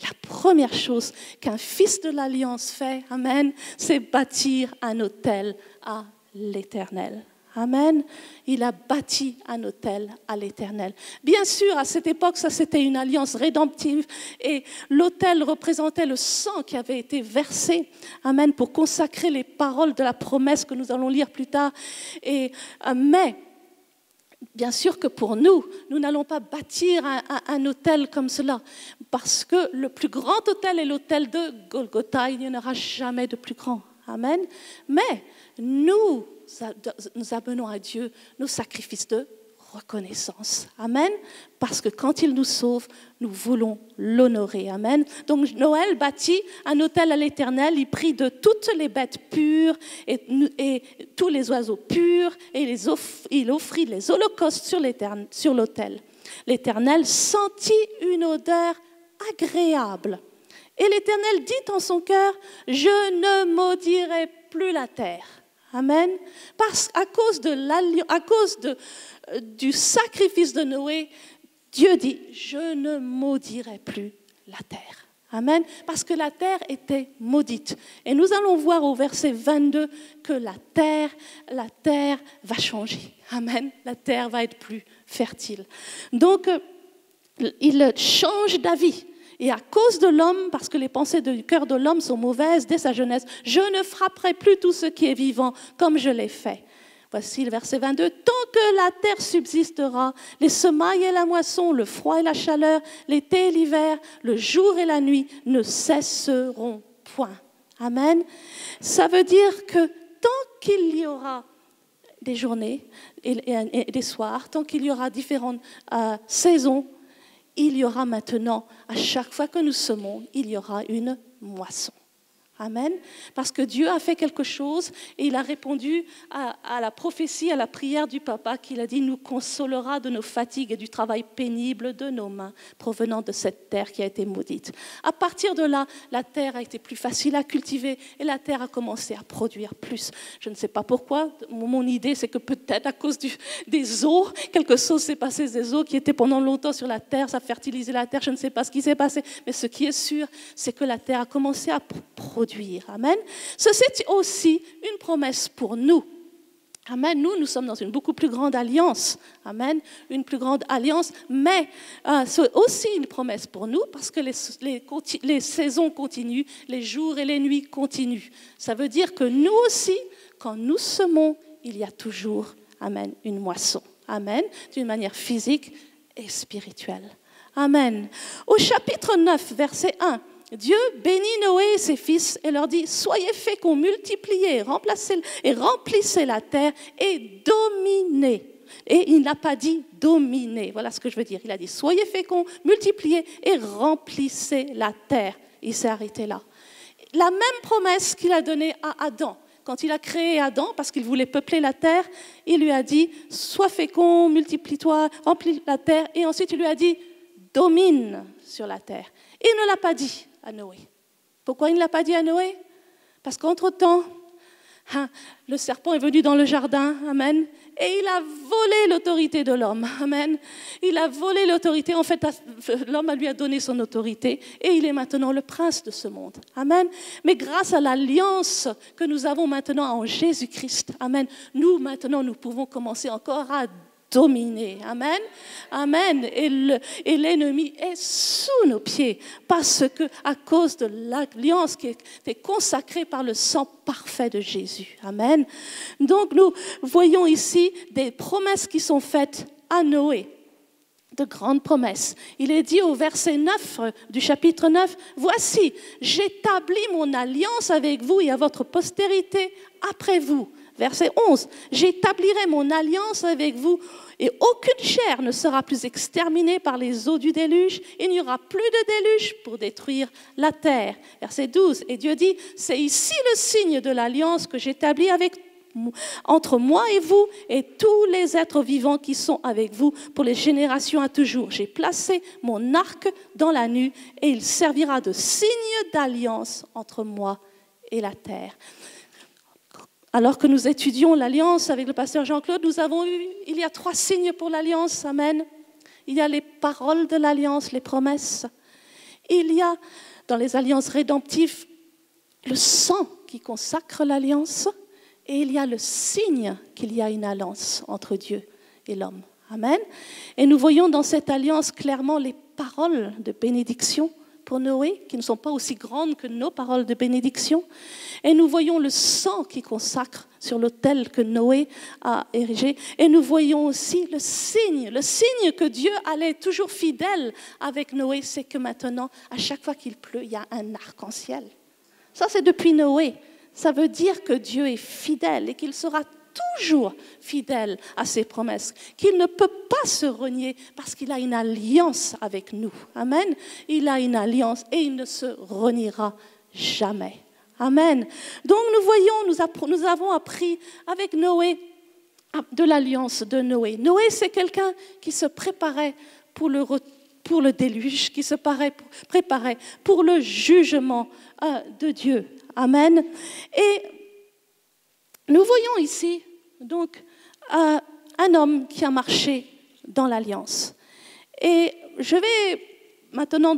La première chose qu'un fils de l'Alliance fait, amen, c'est bâtir un autel à l'Éternel. Amen. Il a bâti un autel à l'Éternel. Bien sûr, à cette époque, ça c'était une alliance rédemptive et l'autel représentait le sang qui avait été versé, amen, pour consacrer les paroles de la promesse que nous allons lire plus tard. Mais bien sûr que pour nous, nous n'allons pas bâtir un autel comme cela, parce que le plus grand autel est l'autel de Golgotha. Il n'y en aura jamais de plus grand. Amen. Mais nous amenons à Dieu nos sacrifices de reconnaissance. Amen. Parce que quand il nous sauve, nous voulons l'honorer. Amen. Donc Noël bâtit un autel à l'Éternel. Il prit de toutes les bêtes pures et tous les oiseaux purs et il offrit les holocaustes sur l'autel. L'Éternel sentit une odeur agréable. Et l'Éternel dit en son cœur, je ne maudirai plus la terre. Amen. À cause du sacrifice de Noé, Dieu dit, je ne maudirai plus la terre. Amen. Parce que la terre était maudite. Et nous allons voir au verset 22 que la terre va changer. Amen. La terre va être plus fertile. Donc, il change d'avis. Et à cause de l'homme, parce que les pensées du cœur de l'homme sont mauvaises dès sa jeunesse, je ne frapperai plus tout ce qui est vivant comme je l'ai fait. Voici le verset 22. Tant que la terre subsistera, les semailles et la moisson, le froid et la chaleur, l'été et l'hiver, le jour et la nuit ne cesseront point. Amen. Ça veut dire que tant qu'il y aura des journées et des soirs, tant qu'il y aura différentes saisons, il y aura maintenant, à chaque fois que nous semons, il y aura une moisson. Amen. Parce que Dieu a fait quelque chose et il a répondu à la prophétie, à la prière du papa qu'il a dit, nous consolera de nos fatigues et du travail pénible de nos mains provenant de cette terre qui a été maudite. À partir de là, la terre a été plus facile à cultiver et la terre a commencé à produire plus. Je ne sais pas pourquoi, mon idée c'est que peut-être à cause des eaux, quelque chose s'est passé, des eaux qui étaient pendant longtemps sur la terre, ça a fertilisé la terre, je ne sais pas ce qui s'est passé, mais ce qui est sûr, c'est que la terre a commencé à produire. Amen. Ceci est aussi une promesse pour nous. Amen. Nous sommes dans une beaucoup plus grande alliance. Amen. Une plus grande alliance, mais c'est aussi une promesse pour nous parce que les saisons continuent, les jours et les nuits continuent. Ça veut dire que nous aussi, quand nous semons, il y a toujours, amen, une moisson. Amen. D'une manière physique et spirituelle. Amen. Au chapitre 9, verset 1, Dieu bénit Noé et ses fils et leur dit « Soyez féconds, multipliez, remplissez la terre et dominez. » Et il n'a pas dit « dominez ». Voilà ce que je veux dire. Il a dit « Soyez féconds, multipliez et remplissez la terre. » Il s'est arrêté là. La même promesse qu'il a donnée à Adam. Quand il a créé Adam, parce qu'il voulait peupler la terre, il lui a dit « Sois fécond, multiplie-toi, remplis la terre. » Et ensuite, il lui a dit « Domine sur la terre. » Il ne l'a pas dit à Noé. Pourquoi il ne l'a pas dit à Noé? Parce qu'entre-temps, le serpent est venu dans le jardin, amen, et il a volé l'autorité de l'homme, amen. Il a volé l'autorité, en fait, l'homme lui a donné son autorité, et il est maintenant le prince de ce monde, amen. Mais grâce à l'alliance que nous avons maintenant en Jésus-Christ, amen, nous pouvons commencer encore à dominer. Amen. Amen. Et l'ennemi est sous nos pieds parce que à cause de l'alliance qui est consacrée par le sang parfait de Jésus. Amen. Donc nous voyons ici des promesses qui sont faites à Noé. De grandes promesses. Il est dit au verset 9 du chapitre 9, « Voici, j'établis mon alliance avec vous et à votre postérité après vous. Verset 11. J'établirai mon alliance avec vous et aucune chair ne sera plus exterminée par les eaux du déluge. Il n'y aura plus de déluge pour détruire la terre. Verset 12. Et Dieu dit, c'est ici le signe de l'alliance que j'établis entre moi et vous et tous les êtres vivants qui sont avec vous pour les générations à toujours. J'ai placé mon arc dans la nue et il servira de signe d'alliance entre moi et la terre. Alors que nous étudions l'alliance avec le pasteur Jean-Claude, nous avons eu, il y a 3 signes pour l'alliance, amen. Il y a les paroles de l'alliance, les promesses. Il y a, dans les alliances rédemptives, le sang qui consacre l'alliance. Et il y a le signe qu'il y a une alliance entre Dieu et l'homme. Amen. Et nous voyons dans cette alliance clairement les paroles de bénédiction pour Noé, qui ne sont pas aussi grandes que nos paroles de bénédiction. Et nous voyons le sang qui consacre sur l'autel que Noé a érigé. Et nous voyons aussi le signe que Dieu allait toujours fidèle avec Noé, c'est que maintenant, à chaque fois qu'il pleut, il y a un arc-en-ciel. Ça, c'est depuis Noé. Ça veut dire que Dieu est fidèle et qu'il sera toujours fidèle à ses promesses, qu'il ne peut pas se renier parce qu'il a une alliance avec nous. Amen. Il a une alliance et il ne se reniera jamais. Amen. Donc nous voyons, nous avons appris avec Noé de l'alliance de Noé. Noé, c'est quelqu'un qui se préparait pour le déluge, qui se préparait pour le jugement de Dieu. Amen. Et nous voyons ici donc un homme qui a marché dans l'alliance. Et je vais maintenant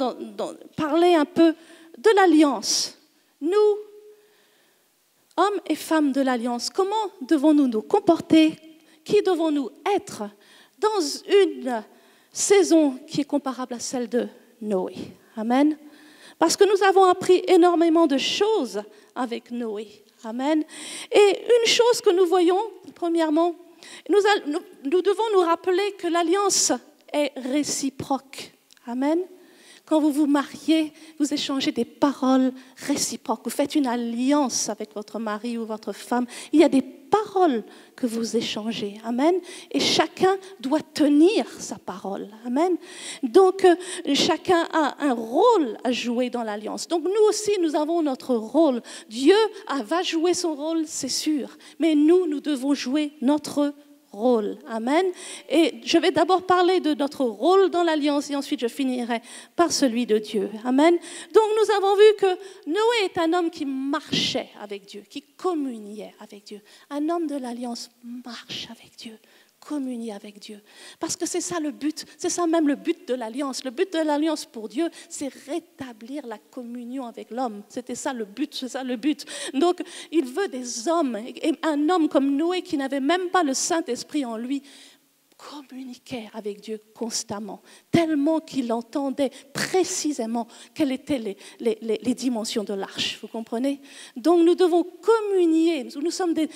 parler un peu de l'alliance. Nous, hommes et femmes de l'alliance, comment devons-nous nous comporter? Qui devons-nous être dans une saison qui est comparable à celle de Noé? Amen. Parce que nous avons appris énormément de choses avec Noé. Amen. Et une chose que nous voyons, premièrement, nous devons nous rappeler que l'alliance est réciproque. Amen. Quand vous vous mariez, vous échangez des paroles réciproques. Vous faites une alliance avec votre mari ou votre femme. Il y a des paroles que vous échangez. Amen. Et chacun doit tenir sa parole. Amen. Donc, chacun a un rôle à jouer dans l'alliance. Donc, nous aussi, nous avons notre rôle. Dieu va jouer son rôle, c'est sûr. Mais nous devons jouer notre rôle. Amen. Et je vais d'abord parler de notre rôle dans l'alliance et ensuite je finirai par celui de Dieu. Amen. Donc nous avons vu que Noé est un homme qui marchait avec Dieu, qui communiait avec Dieu. Un homme de l'alliance marche avec Dieu, communie avec Dieu. Parce que c'est ça le but, c'est ça même le but de l'alliance. Le but de l'alliance pour Dieu, c'est rétablir la communion avec l'homme. C'était ça le but, c'est ça le but. Donc, il veut des hommes, et un homme comme Noé qui n'avait même pas le Saint-Esprit en lui, communiquait avec Dieu constamment, tellement qu'il entendait précisément quelles étaient les dimensions de l'arche, vous comprenez? Donc nous devons communier, nous sommes des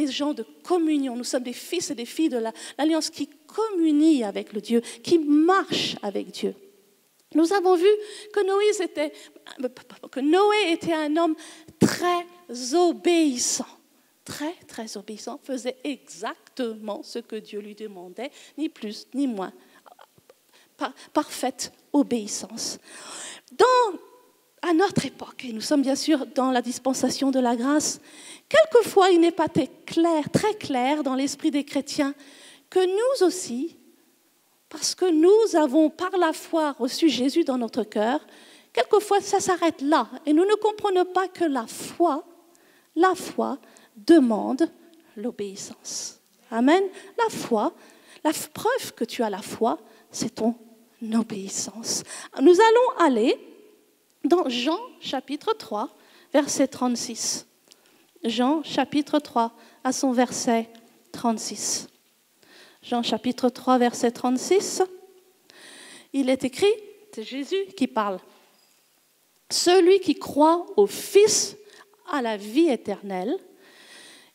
gens de communion, nous sommes des fils et des filles de l'alliance qui communient avec le Dieu, qui marchent avec Dieu. Nous avons vu que Noé était un homme très obéissant. Très, très obéissant, faisait exactement ce que Dieu lui demandait, ni plus ni moins. Parfaite obéissance. À notre époque, et nous sommes bien sûr dans la dispensation de la grâce, quelquefois il n'est pas très clair dans l'esprit des chrétiens que nous aussi, parce que nous avons par la foi reçu Jésus dans notre cœur, quelquefois ça s'arrête là. Et nous ne comprenons pas que la foi demande l'obéissance. Amen. La foi, la preuve que tu as la foi, c'est ton obéissance. Nous allons aller dans Jean chapitre 3, verset 36. Jean chapitre 3, à son verset 36. Jean chapitre 3, verset 36. Il est écrit, c'est Jésus qui parle. Celui qui croit au Fils a la vie éternelle.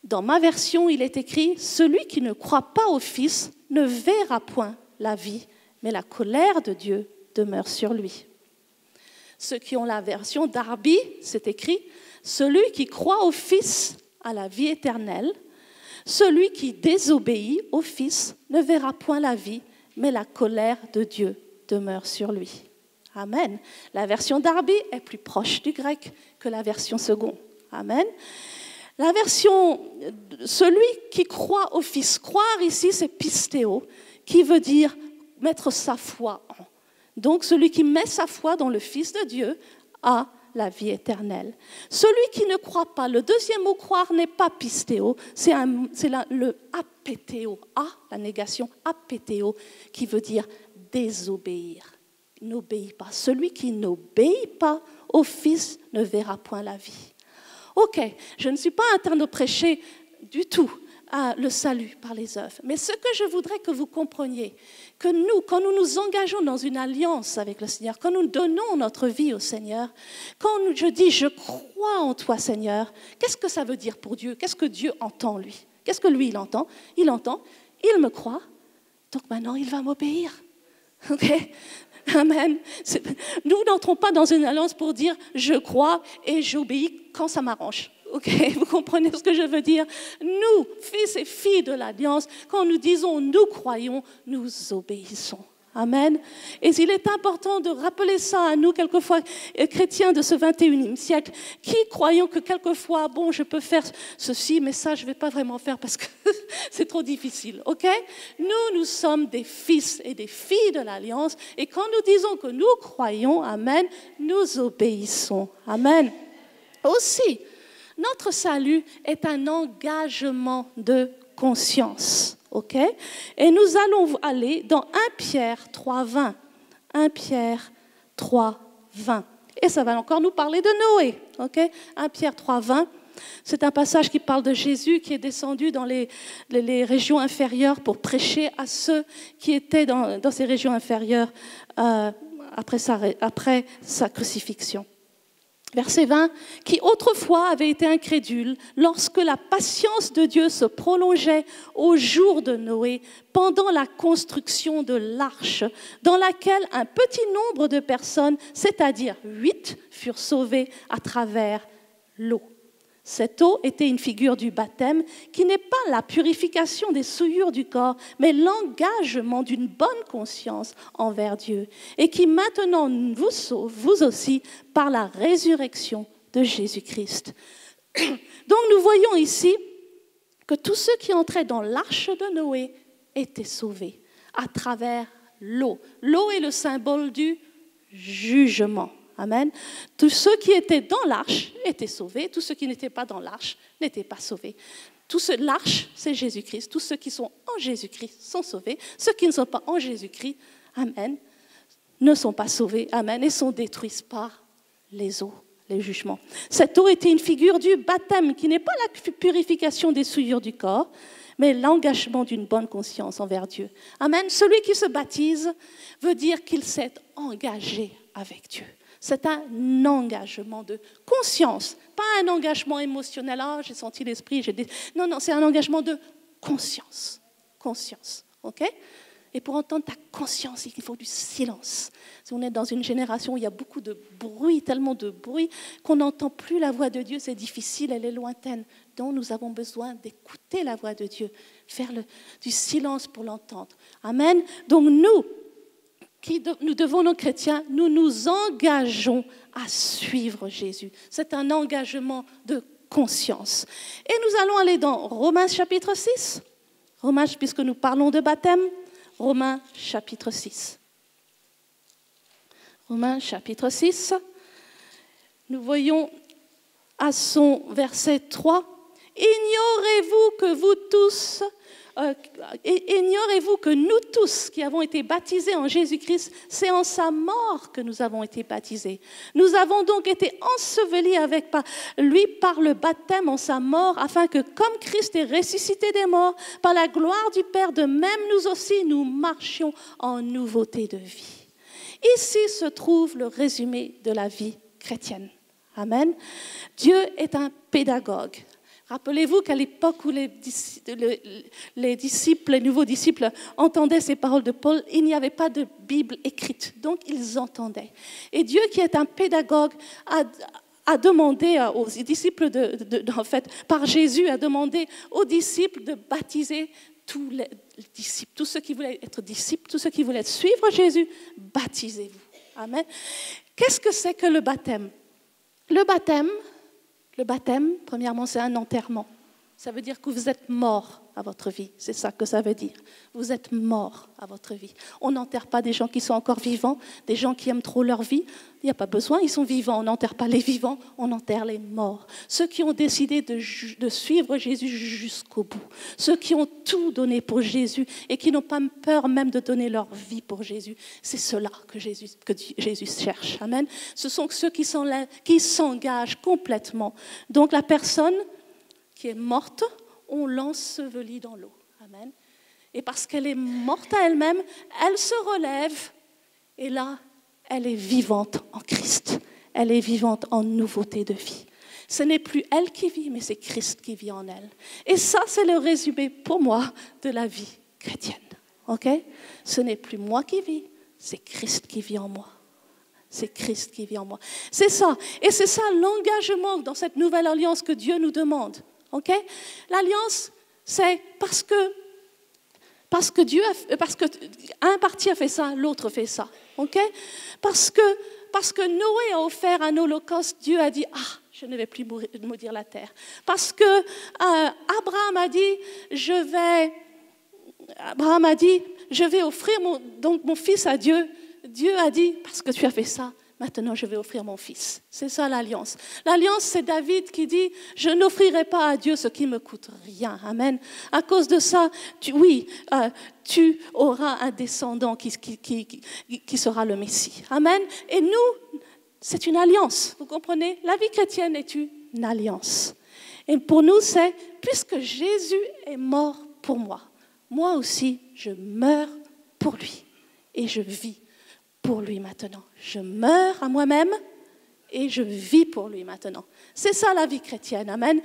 Dans ma version, il est écrit « Celui qui ne croit pas au Fils ne verra point la vie, mais la colère de Dieu demeure sur lui. » Ceux qui ont la version Darby, c'est écrit « Celui qui croit au Fils a la vie éternelle. Celui qui désobéit au Fils ne verra point la vie, mais la colère de Dieu demeure sur lui. Amen. La version Darby est plus proche du grec que la version second. Amen. La version, celui qui croit au Fils, croire ici c'est pistéo, qui veut dire mettre sa foi en. Donc celui qui met sa foi dans le Fils de Dieu a la vie éternelle. Celui qui ne croit pas, le deuxième mot croire n'est pas pistéo, c'est le apétéo, la négation apétéo, qui veut dire désobéir. N'obéit pas. Celui qui n'obéit pas au Fils ne verra point la vie. Ok, je ne suis pas en train de prêcher du tout le salut par les œuvres, mais ce que je voudrais que vous compreniez, que nous, quand nous nous engageons dans une alliance avec le Seigneur, quand nous donnons notre vie au Seigneur, quand je dis « je crois en toi Seigneur », qu'est-ce que ça veut dire pour Dieu? Qu'est-ce que Dieu entend lui? Qu'est-ce que lui il entend, il me croit, donc maintenant il va m'obéir. Ok? Amen. Nous n'entrons pas dans une alliance pour dire « je crois et j'obéis quand ça m'arrange ». Ok, vous comprenez ce que je veux dire? Nous, fils et filles de l'Alliance, quand nous disons « nous croyons », nous obéissons. Amen. Et il est important de rappeler ça à nous, quelquefois, chrétiens de ce 21e siècle, qui croyons que quelquefois, bon, je peux faire ceci, mais ça, je ne vais pas vraiment faire parce que c'est trop difficile. Ok? Nous sommes des fils et des filles de l'Alliance, et quand nous disons que nous croyons, amen, nous obéissons. Amen. Aussi, notre salut est un engagement de conscience. Ok? Et nous allons aller dans 1 Pierre 3,20. 1 Pierre 3,20. Et ça va encore nous parler de Noé. Ok? 1 Pierre 3,20. C'est un passage qui parle de Jésus qui est descendu dans les régions inférieures pour prêcher à ceux qui étaient dans ces régions inférieures après sa crucifixion. Verset 20, qui autrefois avait été incrédule lorsque la patience de Dieu se prolongeait au jour de Noé pendant la construction de l'arche, dans laquelle un petit nombre de personnes, c'est-à-dire 8, furent sauvées à travers l'eau. Cette eau était une figure du baptême qui n'est pas la purification des souillures du corps, mais l'engagement d'une bonne conscience envers Dieu et qui maintenant vous sauve, vous aussi, par la résurrection de Jésus-Christ. Donc nous voyons ici que tous ceux qui entraient dans l'arche de Noé étaient sauvés à travers l'eau. L'eau est le symbole du jugement. Amen. Tous ceux qui étaient dans l'arche étaient sauvés. Tous ceux qui n'étaient pas dans l'arche n'étaient pas sauvés. L'arche, c'est Jésus-Christ. Tous ceux qui sont en Jésus-Christ sont sauvés. Ceux qui ne sont pas en Jésus-Christ, amen, ne sont pas sauvés, amen, et sont détruits par les eaux, les jugements. Cette eau était une figure du baptême, qui n'est pas la purification des souillures du corps, mais l'engagement d'une bonne conscience envers Dieu. Amen. Celui qui se baptise veut dire qu'il s'est engagé avec Dieu. C'est un engagement de conscience, pas un engagement émotionnel. Ah, j'ai senti l'esprit. Non, c'est un engagement de conscience. Conscience, ok? Et pour entendre ta conscience, il faut du silence. Si on est dans une génération où il y a beaucoup de bruit, tellement de bruit, qu'on n'entend plus la voix de Dieu, c'est difficile, elle est lointaine. Donc nous avons besoin d'écouter la voix de Dieu, faire du silence pour l'entendre. Amen. Donc nous devons, nos chrétiens, nous nous engageons à suivre Jésus. C'est un engagement de conscience. Et nous allons aller dans Romains chapitre 6. Romains, puisque nous parlons de baptême, Romains chapitre 6. Romains chapitre 6. Nous voyons à son verset 3. Ignorez-vous que nous tous qui avons été baptisés en Jésus-Christ, c'est en sa mort que nous avons été baptisés. Nous avons donc été ensevelis avec lui par le baptême en sa mort, afin que comme Christ est ressuscité des morts, par la gloire du Père, de même nous aussi, nous marchions en nouveauté de vie. Ici se trouve le résumé de la vie chrétienne. Amen. Dieu est un pédagogue. Rappelez-vous qu'à l'époque où les nouveaux disciples entendaient ces paroles de Paul, il n'y avait pas de Bible écrite, donc ils entendaient. Et Dieu qui est un pédagogue a demandé aux disciples, en fait, par Jésus, a demandé aux disciples de baptiser tous les disciples, tous ceux qui voulaient être disciples, tous ceux qui voulaient suivre Jésus, baptisez-vous. Amen. Qu'est-ce que c'est que le baptême? Le baptême, premièrement, c'est un enterrement. Ça veut dire que vous êtes mort à votre vie. C'est ça que ça veut dire. Vous êtes mort à votre vie. On n'enterre pas des gens qui sont encore vivants, des gens qui aiment trop leur vie. Il n'y a pas besoin, ils sont vivants. On n'enterre pas les vivants, on enterre les morts. Ceux qui ont décidé de suivre Jésus jusqu'au bout. Ceux qui ont tout donné pour Jésus et qui n'ont pas peur même de donner leur vie pour Jésus. C'est ceux-là que Jésus cherche. Amen. Ce sont ceux qui s'engagent complètement. Donc la personne qui est morte, on l'ensevelit dans l'eau. Amen. Et parce qu'elle est morte à elle-même, elle se relève et là, elle est vivante en Christ. Elle est vivante en nouveauté de vie. Ce n'est plus elle qui vit, mais c'est Christ qui vit en elle. Et ça, c'est le résumé pour moi de la vie chrétienne. Okay? Ce n'est plus moi qui vis, c'est Christ qui vit en moi. C'est Christ qui vit en moi. C'est ça. Et c'est ça l'engagement dans cette nouvelle alliance que Dieu nous demande. Okay? L'alliance, c'est parce que un parti a fait ça, l'autre fait ça. Okay? Parce que Noé a offert un holocauste, Dieu a dit, je ne vais plus maudire la terre. Parce que Abraham a dit, je vais offrir mon fils à Dieu. Dieu a dit, parce que tu as fait ça, maintenant, je vais offrir mon fils. C'est ça l'alliance. L'alliance, c'est David qui dit, je n'offrirai pas à Dieu ce qui me coûte rien. Amen. À cause de ça, tu auras un descendant qui sera le Messie. Amen. Et nous, c'est une alliance. Vous comprenez? La vie chrétienne est une alliance. Et pour nous, c'est, puisque Jésus est mort pour moi, moi aussi, je meurs pour lui. Et je vis pour lui maintenant. Je meurs à moi-même et je vis pour lui maintenant. C'est ça la vie chrétienne, amen.